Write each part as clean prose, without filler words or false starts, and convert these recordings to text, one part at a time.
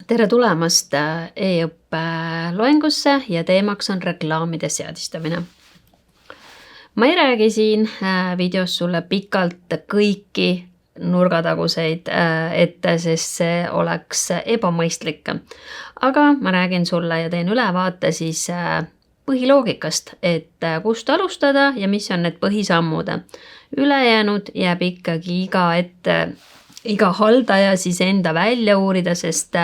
Tere tulemast e-õppe loengusse ja teemaks on reklaamide seadistamine. Ma ei räägi siin videos sulle pikalt kõiki nurgataguseid ette, sest see oleks ebamõistlik. Aga ma räägin sulle ja teen ülevaate siis põhiloogikast, et kust alustada ja mis on need põhisammud. Ülejäänud jääb ikkagi iga haldaja siis enda välja uurida, sest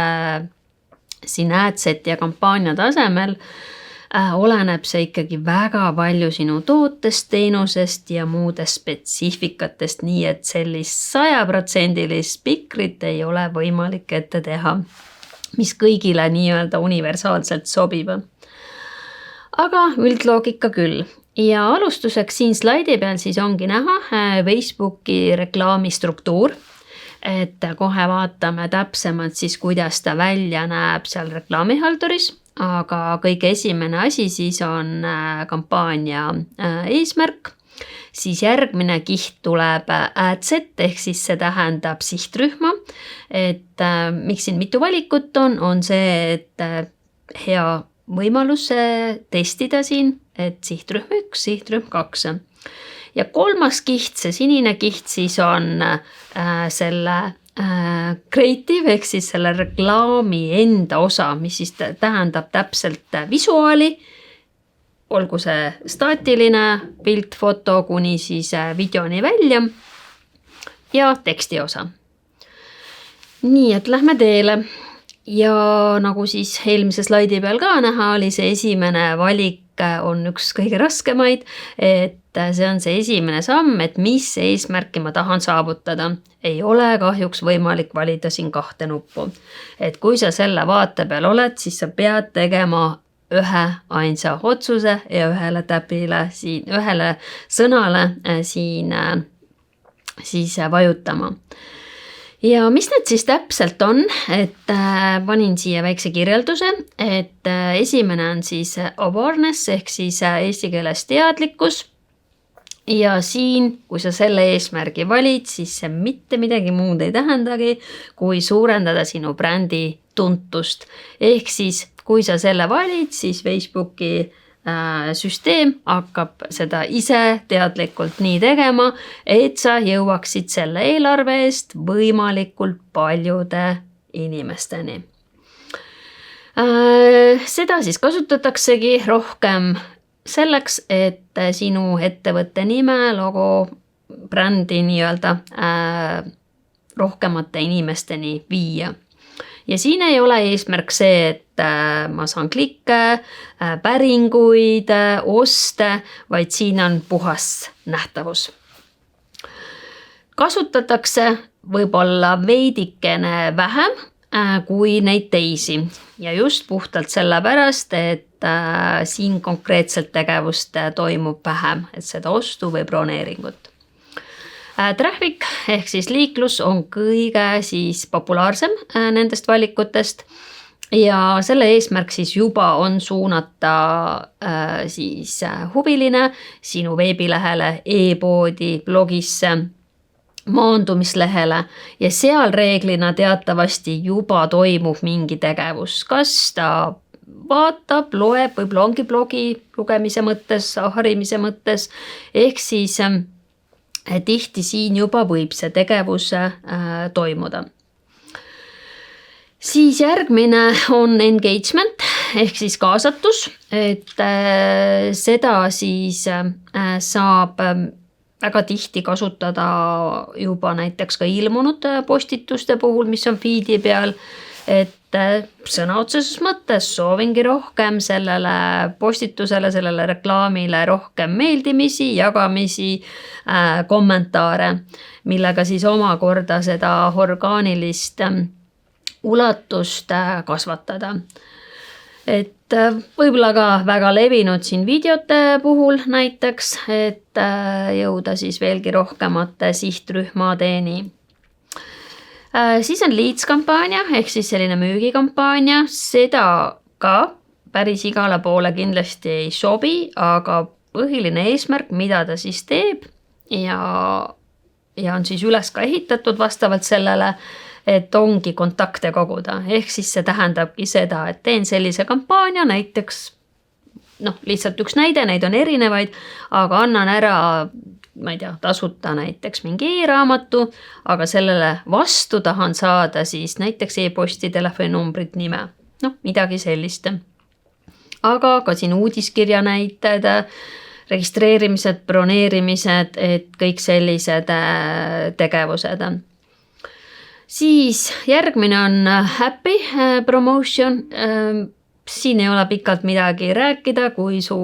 siin adset ja kampaania tasemel oleneb see ikkagi väga palju sinu tootest, teenusest ja muudest spetsiifikatest, nii et sellist 100% spikrit ei ole võimalik ette teha, mis kõigile nii-öelda universaalselt sobib. Aga üldloogika küll. Ja alustuseks siin slaidi peal siis ongi näha Facebooki reklaami struktuur, et kohe vaatame täpsemalt siis, kuidas ta välja näeb seal reklaamihalduris, aga kõige esimene asi siis on kampaania eesmärk. Siis järgmine kiht tuleb adset, ehk siis see tähendab sihtrühma, et miks siin mitu valikut on see, et hea võimalus testida siin, et sihtrühm 1, sihtrühm 2. Ja kolmas kiht, see sinine kiht siis on selle creative ehk siis selle reklaami enda osa, mis siis tähendab täpselt visuaali, olgu see staatiline pilt, foto kuni siis videoni välja ja teksti osa. Nii, et lähme teele. Ja nagu siis eelmise slaidi peal ka näha oli, see esimene valik on üks kõige raskemaid, et see on see esimene samm, et mis eesmärki ma tahan saavutada. Ei ole kahjuks võimalik valida siin 2 nuppu. Et kui sa selle vaate peal oled, siis sa pead tegema ühe ainsa otsuse ja ühele sõnale siin siis vajutama. Ja mis need siis täpselt on, et panin siia väikse kirjelduse, et esimene on siis awareness ehk siis eesti keeles teadlikkus. Ja siin, kui sa selle eesmärgi valid, siis see mitte midagi muud ei tähendagi, kui suurendada sinu brändi tuntust. Ehk siis, kui sa selle valid, siis Facebooki süsteem hakkab seda ise teadlikult nii tegema, et sa jõuaksid selle eelarve eest võimalikult paljude inimesteni. Seda siis kasutataksegi rohkem selleks, et sinu ettevõtte nime, logo, brändi nii-öelda rohkemate inimesteni viia. Ja siin ei ole eesmärk see, et ma saan klikke, päringuid, oste, vaid siin on puhas nähtavus. Kasutatakse võib-olla veidikene vähem kui neid teisi ja just puhtalt sellepärast, et siin konkreetselt tegevust toimub vähem, et seda ostu või broneeringut. Traffic ehk siis liiklus on kõige siis populaarsem nendest valikutest ja selle eesmärk siis juba on suunata siis huviline sinu veebilehele, e-poodi, blogisse, maandumislehele ja seal reeglina teatavasti juba toimub mingi tegevus, kas ta vaatab, loeb, võib-olla ongi blogi lugemise mõttes, harimise mõttes, ehk siis tihti siin juba võib see tegevus toimuda. Siis järgmine on engagement ehk siis kaasatus, et seda siis saab väga tihti kasutada juba näiteks ka ilmunud postituste puhul, mis on feedi peal, et sõna otseses mõttes soovingi rohkem sellele postitusele, sellele reklaamile rohkem meeldimisi, jagamisi, kommentaare, millega siis omakorda seda orgaanilist ulatust kasvatada. Et võib-olla ka väga levinud siin videote puhul näiteks, et jõuda siis veelgi rohkemate sihtrühmadeni. Siis on leads kampaania ehk siis selline müügikampaania, seda ka päris igale poole kindlasti ei sobi, aga põhiline eesmärk, mida ta siis teeb ja on siis üles ka ehitatud vastavalt sellele, et ongi kontakte koguda. Ehk siis see tähendabki seda, et teen sellise kampaania, näiteks lihtsalt üks näide, neid on erinevaid, aga annan ära, ma ei tea, tasuta näiteks mingi e-raamatu, aga sellele vastu tahan saada siis näiteks e-posti, telefoninumbrit, nime, midagi sellist. Aga ka siin uudiskirja näited, registreerimised, broneerimised, et kõik sellised tegevused. Siis järgmine on äpi promotion. Siin ei ole pikalt midagi rääkida, kui su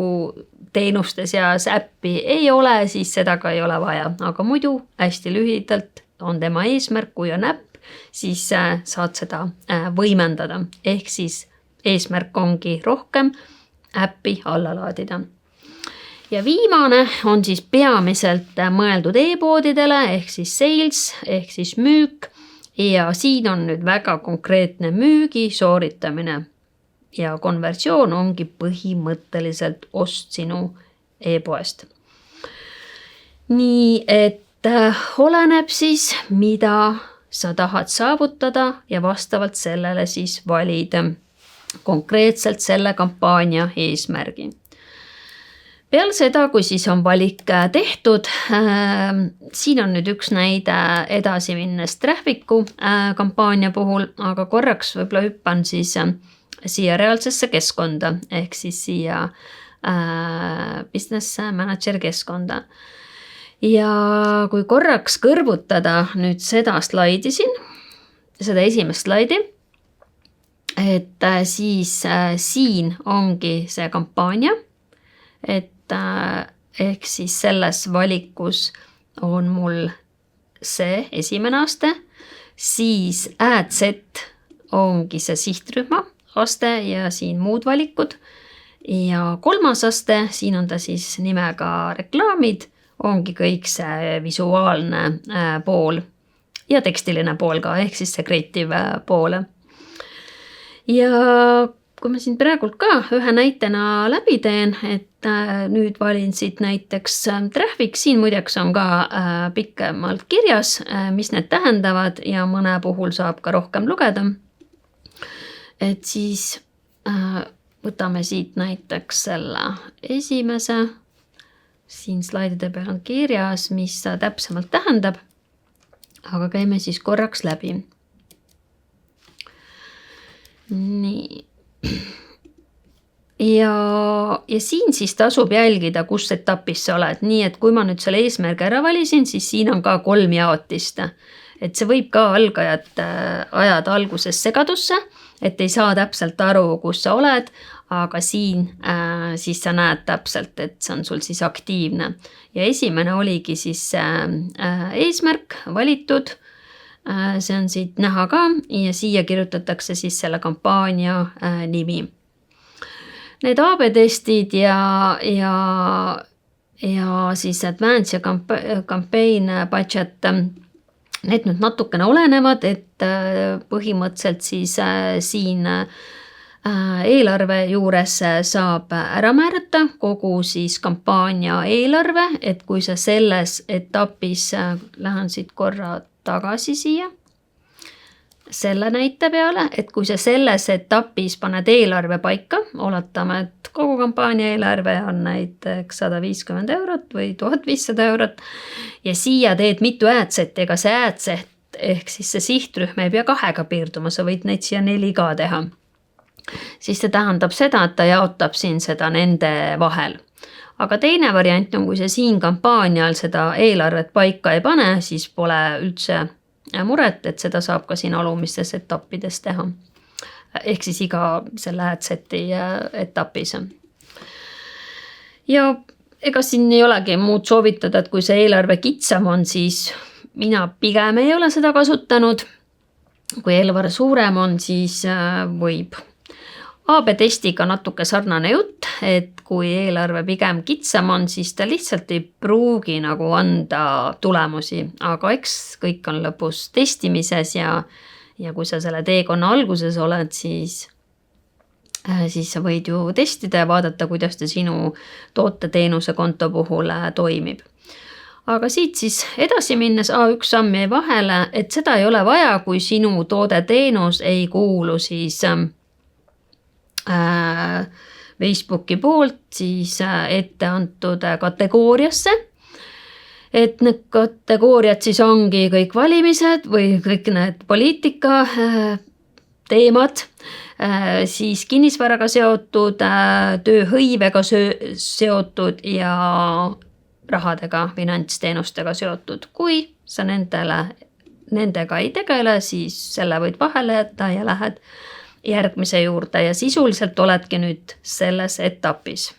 teenuste seas äppi ei ole, siis seda ka ei ole vaja. Aga muidu hästi lühidalt on tema eesmärk, kui on äpp, siis saad seda võimendada. Ehk siis eesmärk ongi rohkem äppi alla laadida. Ja viimane on siis peamiselt mõeldud e-poodidele, ehk siis sales, ehk siis müük. Ja siin on nüüd väga konkreetne müügi sooritamine. Ja konversioon ongi põhimõtteliselt ost sinu e-poest. Nii et oleneb siis, mida sa tahad saavutada ja vastavalt sellele siis valid konkreetselt selle kampaania eesmärgi. Peale seda, kui siis on valik tehtud, siin on nüüd üks näide edasi minnes Trafficu kampaania puhul, aga korraks võib-olla hüppan siis siia reaalsesse keskkonda, ehk siis siia business manager keskkonda. Ja kui korraks kõrvutada nüüd seda slaidi siin, seda esimest slaidi, et siis siin ongi see kampaania, et ehk siis selles valikus on mul see esimene aste, siis ad set ongi see sihtrühma aste ja siin muud valikud. Ja kolmas aste, siin on ta siis nimega reklaamid, ongi kõik see visuaalne pool ja tekstiline pool ka, ehk siis see creative pool. Ja kui ma siin praegult ka ühe näitena läbi teen, et nüüd valin siit näiteks Traffic, siin muideks on ka pikemalt kirjas, mis need tähendavad ja mõne puhul saab ka rohkem lugeda. Et siis võtame siit näiteks selle esimese, siin slaidide peal on kirjas, mis täpsemalt tähendab, aga käime siis korraks läbi. Nii. Ja siin siis tasub jälgida, kus etapis sa oled. Nii, et kui ma nüüd selle eesmärgi ära valisin, siis siin on ka 3 jaotist. Et see võib ka algajat ajada alguses segadusse, et ei saa täpselt aru, kus sa oled, aga siin siis sa näed täpselt, et see on sul siis aktiivne. Ja esimene oligi siis eesmärk valitud, see on siit näha ka ja siia kirjutatakse siis selle kampaania nimi. Need AB testid ja siis advance ja campaign budget, need nüüd natukene olenevad, et põhimõtteliselt siis siin eelarve juures saab ära määrata kogu siis kampaania eelarve, et kui sa selles etapis, lähen siit korra tagasi siia, selle näite peale, et kui sa selles etapis paned eelarve paika, oletame, et kogu kampaania eelarve on näiteks 150 eurot või 1500 eurot ja siia teed mitu adset, ega see adset ehk siis see sihtrühm ei pea 2 piirduma, sa võid neid siia 4 ka teha. Siis see tähendab seda, et ta jaotab siin seda nende vahel. Aga teine variant on, kui sa siin kampaanial seda eelarvet paika ei pane, siis pole üldse muret, et seda saab ka siin alumistes etappides teha. Ehk siis iga selle adseti etapis. Ja ega siin ei olegi muud soovitada, et kui see eelarve kitsam on, siis mina pigem ei ole seda kasutanud. Kui eelarve suurem on, siis võib. AB testiga natuke sarnane jutt, et kui eelarve pigem kitsam on, siis ta lihtsalt ei pruugi nagu anda tulemusi, aga eks kõik on lõpus testimises ja kui sa selle teekonna alguses oled, siis sa võid ju testida ja vaadata, kuidas ta sinu toote-teenuse konto puhul toimib. aga siit siis edasi minnes A1 samm jäi vahele, et seda ei ole vaja, kui sinu toode-teenus ei kuulu siis Facebooki poolt siis ette antud kategooriasse. Et need kategooriad siis ongi kõik valimised või kõik need poliitika teemad, siis kinnisvaraga seotud, tööhõivega seotud ja rahadega, finantsteenustega seotud. Kui sa nendega ei tegele, siis selle võid vahele jätta ja lähed järgmise juurde ja sisuliselt oledki nüüd selles etapis.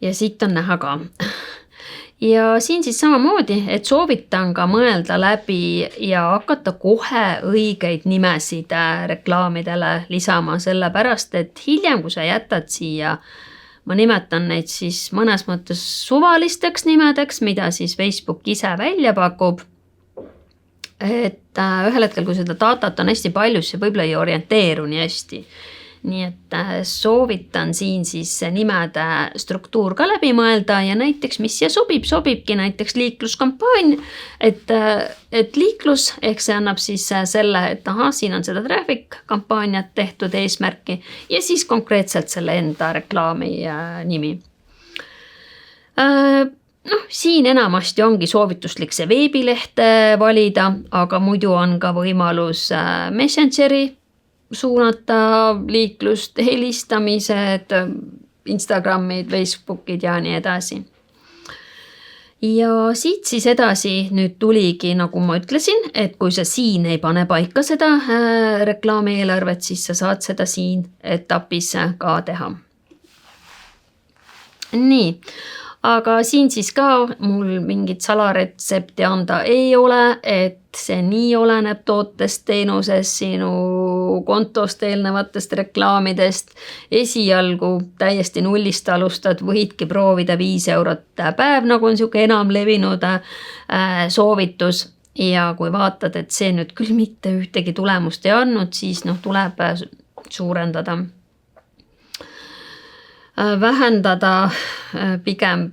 Ja siit on näha ka. Ja siin siis samamoodi, et soovitan ka mõelda läbi ja hakata kohe õigeid nimesid reklaamidele lisama, sellepärast, et hiljem, kui sa jätad siia, ma nimetan neid siis mõnes mõttes suvalisteks nimedeks, mida siis Facebook ise välja pakub. Et ühel hetkel, kui seda datat on hästi palju, siis võib-olla ei orienteeru nii hästi. Nii et soovitan siin siis nimede struktuur ka läbi mõelda ja näiteks, mis siia sobibki näiteks liikluskampaania, et liiklus, ehk see annab siis selle, et siin on seda traffic kampaaniat tehtud eesmärki ja siis konkreetselt selle enda reklaami nimi. Siin enamasti ongi soovituslik see veebilehte valida, aga muidu on ka võimalus Messengeri suunata liiklust, helistamised, Instagramid, Facebookid ja nii edasi. Ja siit siis edasi nüüd tuligi, nagu ma ütlesin, et kui sa siin ei pane paika seda reklaamieelarvet, siis sa saad seda siin etapis ka teha. Nii. Aga siin siis ka mul mingit salaretsepti anda ei ole, et see nii oleneb tootest, teenusest, sinu kontost, eelnevatest reklaamidest. Esialgu täiesti nullist alustad, võidki proovida 5 eurot päev, nagu on siuke enam levinud soovitus. Ja kui vaatad, et see nüüd küll mitte ühtegi tulemust ei andnud, siis tuleb suurendada. Vähendada pigem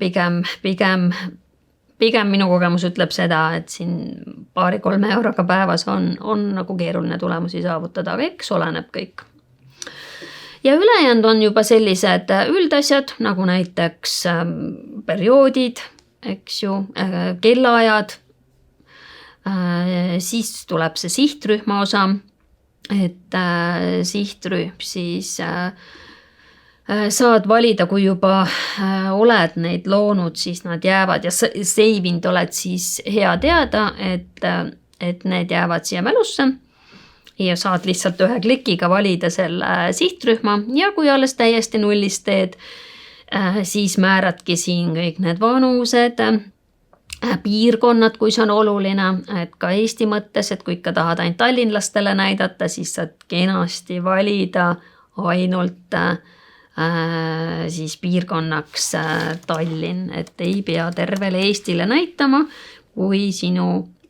minu kogemus ütleb seda, et siin 2-3 euroga päevas on nagu keeruline tulemusi saavutada, aga eks oleneb kõik. Ja ülejäänud on juba sellised üldasjad, nagu näiteks perioodid, eks ju, kellaajad, siis tuleb see sihtrühma osa, et sihtrühm siis saad valida, kui juba oled neid loonud, siis nad jäävad ja seivinud oled siis hea teada, et need jäävad siia mälusse ja saad lihtsalt ühe klikiga valida selle sihtrühma ja kui alles täiesti nullist teed, siis määradki siin kõik need vanused, piirkonnad, kui see on oluline, et ka Eesti mõttes, et kui ikka tahad ainult tallinlastele näidata, siis saad kenasti valida ainult siis piirkonnaks Tallinn, et ei pea tervele Eestile näitama, kui sinu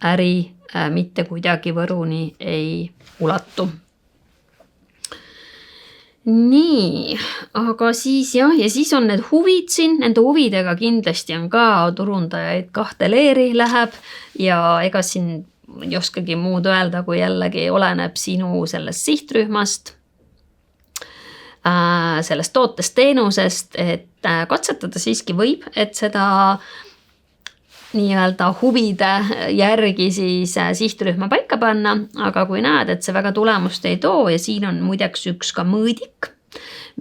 äri mitte kuidagi Võruni ei ulatu. Nii, aga siis ja siis on need huvid siin, nende huvidega kindlasti on ka turundajaid 2 leeri läheb ja ega siin ei oskagi muud öelda, kui jällegi oleneb sinu sellest sihtrühmast, sellest tootest teenusest, et katsetada siiski võib, et seda nii-öelda huvide järgi siis sihtrühma paika panna, aga kui näed, et see väga tulemust ei too ja siin on muideks üks ka mõõdik,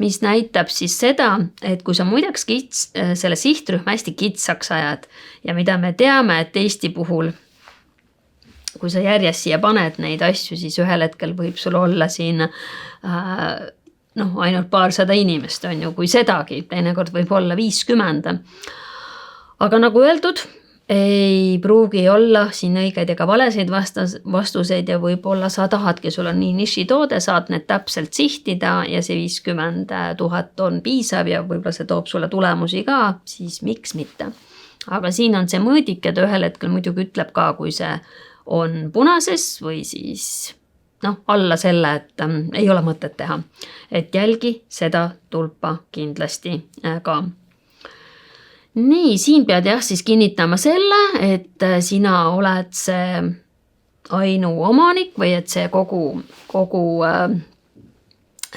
mis näitab siis seda, et kui sa muideks selle sihtrühma hästi kitsaks ajad ja mida me teame, et Eesti puhul, kui sa järjest siia paned neid asju, siis ühel hetkel võib sul olla siin ainult paarsada inimest on ju, kui sedagi, teinekord võib olla 50. Aga nagu öeldud, ei pruugi olla siin õigeid ega valesid vastuseid ja võib-olla sa tahadki, sul on nii nišitoode, saad need täpselt sihtida ja see 50 000 on piisav ja võib-olla see toob sulle tulemusi ka, siis miks mitte. Aga siin on see mõõdik, et ühel hetkel muidugi ütleb ka, kui see on punases või siis alla selle, et ei ole mõtet teha. Et jälgi seda tulpa kindlasti ka. nii, siin pead jah siis kinnitama selle, et sina oled see ainuomanik või et see kogu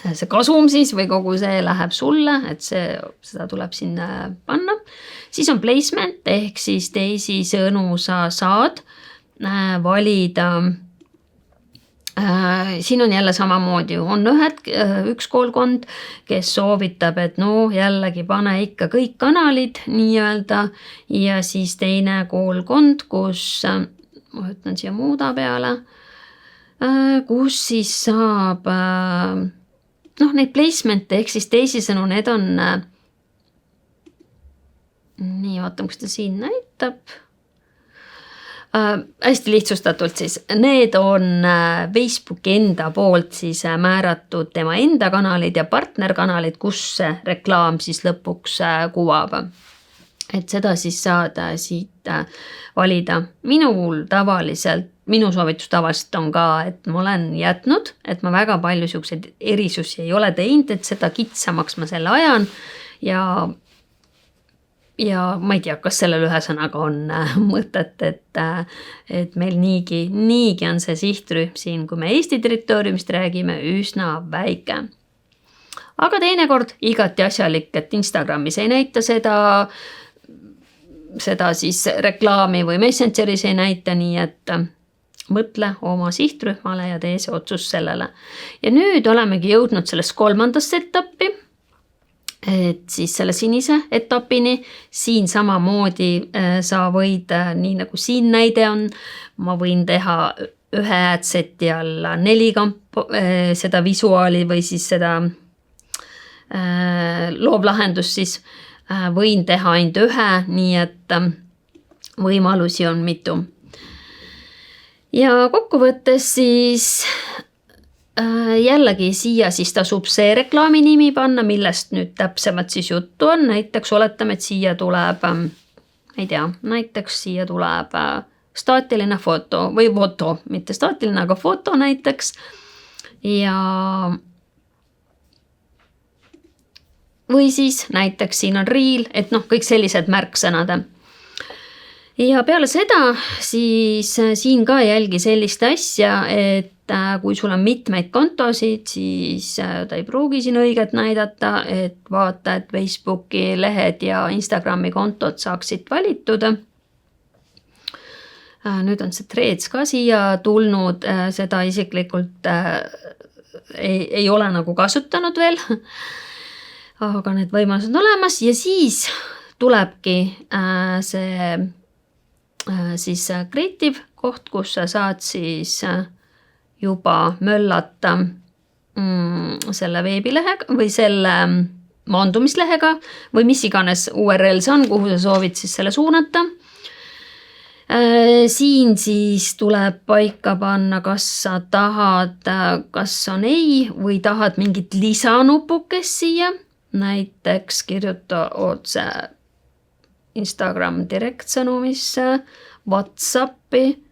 see kasum siis või kogu see läheb sulle, et seda tuleb sinna panna. Siis on placement ehk siis teisisõnu sa saad valida. Siin on jälle samamoodi, on üks koolkond, kes soovitab, et no jällegi pane ikka kõik kanalid nii-öelda ja siis teine koolkond, kus ma ütlen siia muuda peale, kus siis saab neid placement'e ehk siis teisisõnu, need on nii, vaatame, kus ta siin näitab. Hästi lihtsustatult siis, need on Facebooki enda poolt siis määratud tema enda kanalid ja partnerkanalid, kus see reklaam siis lõpuks kuvab. Et seda siis saad siit valida. Minu soovitus tavaliselt on ka, et ma olen jätnud, et ma väga palju selliseid erisusi ei ole teinud, et seda kitsamaks ma selle ajan ja ma ei tea, kas sellel ühesõnaga on mõtet, et meil niigi on see sihtrühm siin, kui me Eesti territooriumist räägime, üsna väike. Aga teinekord igati asjalik, et Instagramis ei näita seda siis reklaami või Messengeris ei näita, nii et mõtle oma sihtrühmale ja tee see otsus sellele. Ja nüüd olemegi jõudnud sellest 3. etappi, et siis selle sinise etapini. Siin samamoodi sa võid, nii nagu siin näide on, ma võin teha ühe adseti alla 4 seda visuaali või siis seda loovlahendust siis võin teha ainult ühe, nii et võimalusi on mitu. Ja kokkuvõttes siis jällegi siia siis tasub see reklaami nimi panna, millest nüüd täpsemalt siis juttu on. Näiteks oletame, et siia tuleb, ei tea, näiteks siia tuleb staatiline foto või foto, mitte staatiline, aga foto näiteks. Ja või siis näiteks siin on reel, et kõik sellised märksõnad. Ja peale seda siis siin ka jälgi sellist asja, et kui sul on mitmeid kontosid, siis ta ei pruugi siin õiget näidata, et vaata, et Facebooki lehed ja Instagrami kontod saaksid valitud. Nüüd on see Threads ka siia tulnud, seda isiklikult ei ole nagu kasutanud veel. Aga need võimalused on olemas ja siis tulebki see siis creative koht, kus sa saad siis juba möllata selle veebilehega või selle maandumislehega või mis iganes URL see on, kuhu sa soovid siis selle suunata. Siin siis tuleb paika panna, kas sa tahad, kas on ei või tahad mingit lisanupukest siia. Näiteks kirjuta otse Instagram direktsõnumisse, WhatsAppi,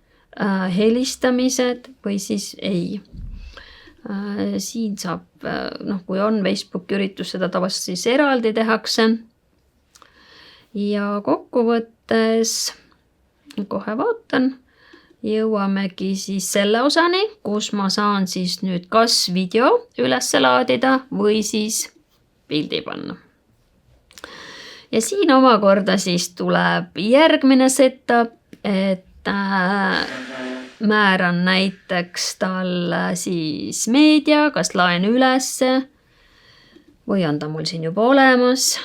helistamised või siis ei. Siin saab, kui on Facebooki üritus, seda tavaliselt siis eraldi tehakse. Ja kokkuvõttes, kohe vaatan, jõuamegi siis selle osani, kus ma saan siis nüüd kas video üles laadida või siis pildi panna. Ja siin omakorda siis tuleb järgmine setup, et määran näiteks talle siis meedia, kas laen ülesse või on ta mul siin juba olemas.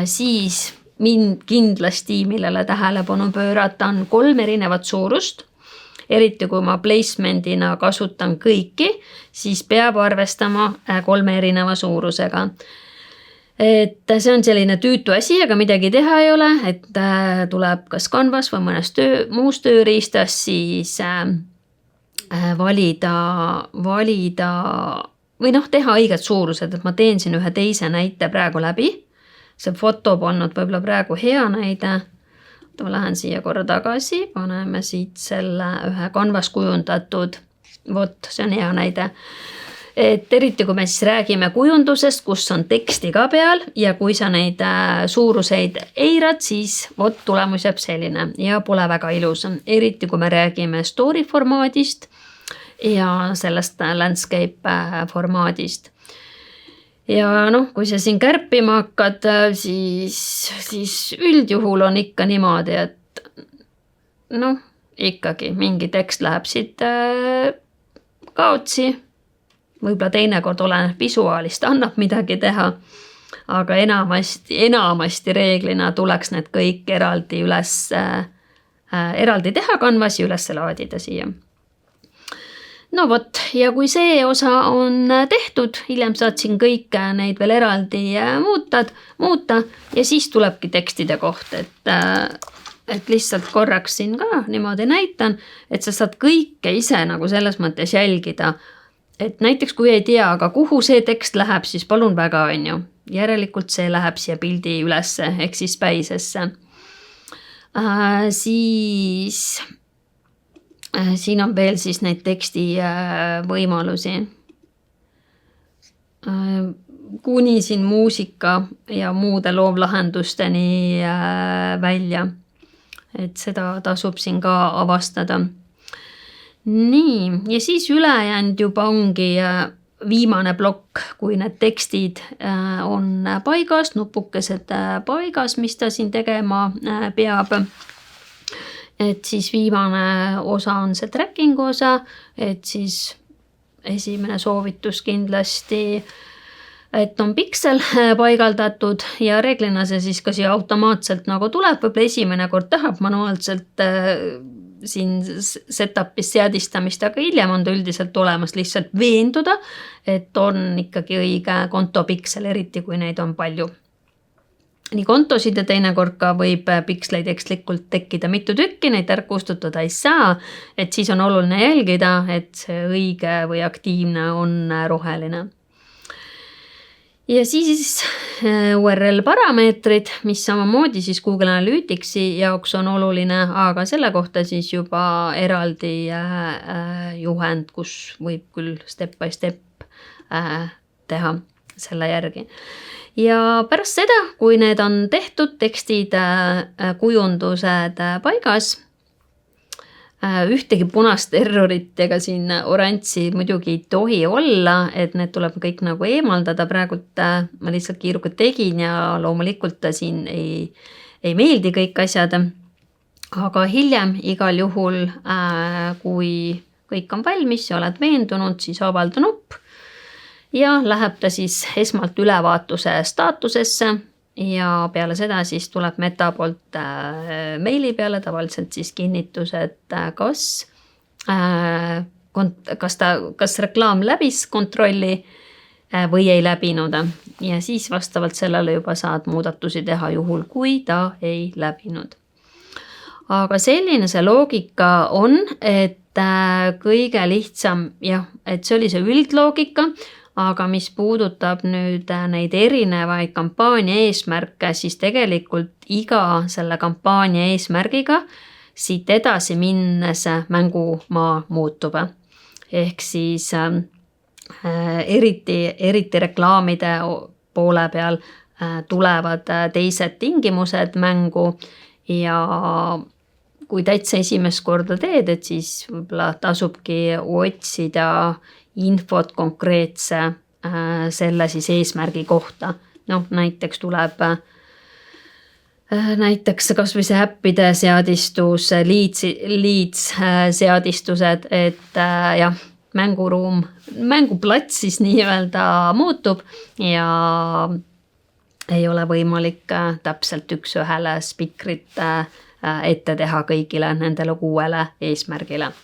Siis mind kindlasti, millele tähelepanu pöörata, on 3 erinevat suurust. Eriti kui ma placementina kasutan kõiki, siis peab arvestama 3 erineva suurusega. Et see on selline tüütu asi, aga midagi teha ei ole, et tuleb kas Canvas või mõnest muus tööriistas siis valida või teha õiged suurused, et ma teen siin ühe teise näite praegu läbi. See foto polnud võib-olla praegu hea näide. Ma lähen siia korra tagasi, paneme siit selle ühe Canvas kujundatud, vot see on hea näide. et eriti kui me siis räägime kujundusest, kus on teksti ka peal ja kui sa neid suuruseid eirad, siis vot tulemus jääb selline ja pole väga ilus. Eriti kui me räägime story formaadist ja sellest landscape formaadist. Ja noh, kui sa siin kärpima hakkad, siis üldjuhul on ikka niimoodi, et noh, ikkagi mingi tekst läheb siit kaotsi. Võib-olla teinekord oleneb visuaalist, annab midagi teha, aga enamasti reeglina tuleks need kõik eraldi teha Canvasi üles laadida siia. No vot, ja kui see osa on tehtud, hiljem saad siin kõik neid veel eraldi muuta ja siis tulebki tekstide koht, et lihtsalt korraks siin ka niimoodi näitan, et sa saad kõike ise nagu selles mõttes jälgida. Et näiteks kui ei tea, aga kuhu see tekst läheb, siis palun väga, on ju. Järelikult see läheb siia pildi ülesse, ehk siis päisesse. Siin on veel siis neid teksti võimalusi. Kuni siin muusika ja muude loovlahendusteni välja. Et seda tasub siin ka avastada. Nii, ja siis ülejäänud juba ongi viimane plokk, kui need tekstid on paigas, nupukesed paigas, mis ta siin tegema peab. Et siis viimane osa on see tracking osa, et siis esimene soovitus kindlasti, et on piksel paigaldatud ja reeglina see siis ka siia automaatselt nagu tuleb, võib-olla esimene kord tahab manuaalselt siin setup'is seadistamist, aga hiljem on ta üldiselt olemas lihtsalt veenduda, et on ikkagi õige konto piksel, eriti kui neid on palju. Nii kontosid ja teinekord ka võib piksleid ekslikult tekkida mitu tükki, neid ära kustutada ei saa, et siis on oluline jälgida, et see õige või aktiivne on roheline. Ja siis URL parameetrid, mis samamoodi siis Google Analyticsi jaoks on oluline, aga selle kohta siis juba eraldi juhend, kus võib küll step by step teha selle järgi. Ja pärast seda, kui need on tehtud, tekstid, kujundused paigas, ühtegi punast errorit ega siin oranži muidugi ei tohi olla, et need tuleb kõik nagu eemaldada. Praegult ma lihtsalt kiiruga tegin ja loomulikult siin ei meeldi kõik asjad. Aga hiljem igal juhul, kui kõik on valmis ja oled veendunud, siis avalda nupp. Ja läheb ta siis esmalt ülevaatuse staatusesse ja peale seda siis tuleb Meta poolt meili peale tavaliselt siis kinnitus, et kas reklaam läbis kontrolli või ei läbinud. Ja siis vastavalt sellele juba saad muudatusi teha juhul, kui ta ei läbinud. Aga selline see loogika on, et kõige lihtsam, jah, et see oli see üldloogika, aga mis puudutab nüüd neid erinevaid kampaania eesmärke, siis tegelikult iga selle kampaania eesmärgiga siit edasi minnes mängumaa muutub. Ehk siis eriti reklaamide poole peal tulevad teised tingimused mängu ja kui täitsa esimest korda teed, et siis võib-olla tasubki otsida infot konkreetse selle siis eesmärgi kohta. Noh, näiteks tuleb kas või see äppide seadistus, leads seadistused, et jah, mänguplats siis nii-öelda muutub ja ei ole võimalik täpselt üks-ühele spikrit ette teha kõigile nendele 6 eesmärgile.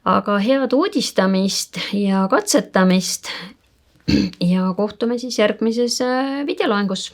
Aga head uudistamist ja katsetamist ja kohtume siis järgmises videoloengus.